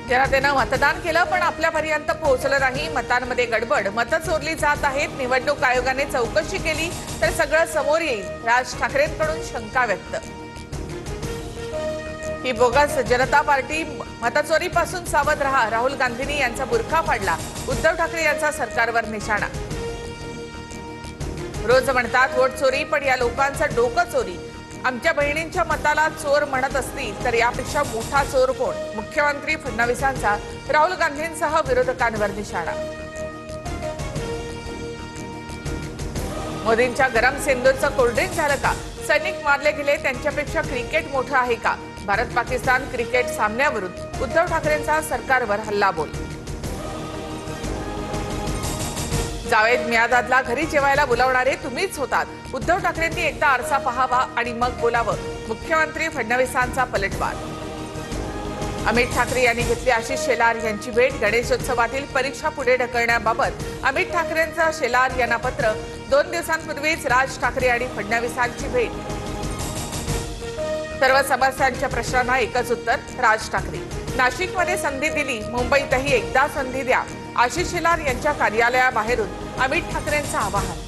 जनतेनं मतदान केलं पण आपल्यापर्यंत पोहोचलं नाही। मतांमध्ये गडबड, मतं चोरली जात आहेत। निवडणूक आयोगाने चौकशी केली तर सगळं समोर येईल। राज ठाकरेंकडून शंका व्यक्त। ही बोगस जनता पार्टी, मतचोरीपासून सावध रहा। राहुल गांधींनी यांचा बुरखा फाडला। उद्धव ठाकरे यांचा सरकारवर निशाणा। रोज म्हणतात वोट चोरी, पण या लोकांचं डोकं चोरी। आमच्या बहिणींच्या मताला चोर म्हणत असतील तर यापेक्षा मोठा चोर कोण? मुख्यमंत्री फडणवीसांचा राहुल गांधींसह विरोधकांवर निशाणा। मोदींच्या गरम सिंदूरचं कोल्ड्रिंक झालं का? सैनिक मारले गेले, त्यांच्यापेक्षा क्रिकेट मोठं आहे का? भारत पाकिस्तान क्रिकेट सामन्यावरून उद्धव ठाकरेंचा सरकारवर हल्लाबोल। जावेद मियादादला घरी जेवायला बोलावणारे तुम्हीच होतात। उद्धव ठाकरेंनी एकदा आरसा पाहावा आणि मग बोलावं। मुख्यमंत्री फडणवीसांचा पलटवार। अमित ठाकरे यांनी घेतली आशिष शेलार यांची भेट। गणेशोत्सवातील परीक्षा पुढे ढकलण्याबाबत अमित ठाकरेंचं शेलार यांना पत्र। 2 दिवसांपूर्वीच राज ठाकरे आणि फडणवीसांची भेट। सर्व समस्यांच्या प्रश्नांना एकच उत्तर, राज ठाकरे। नाशिकमध्ये संधी दिली, मुंबईतही एकदा संधी द्या। आशिष शेलार यांच्या कार्यालयाबाहेरून अमित ठाकरेंचं आवाहन।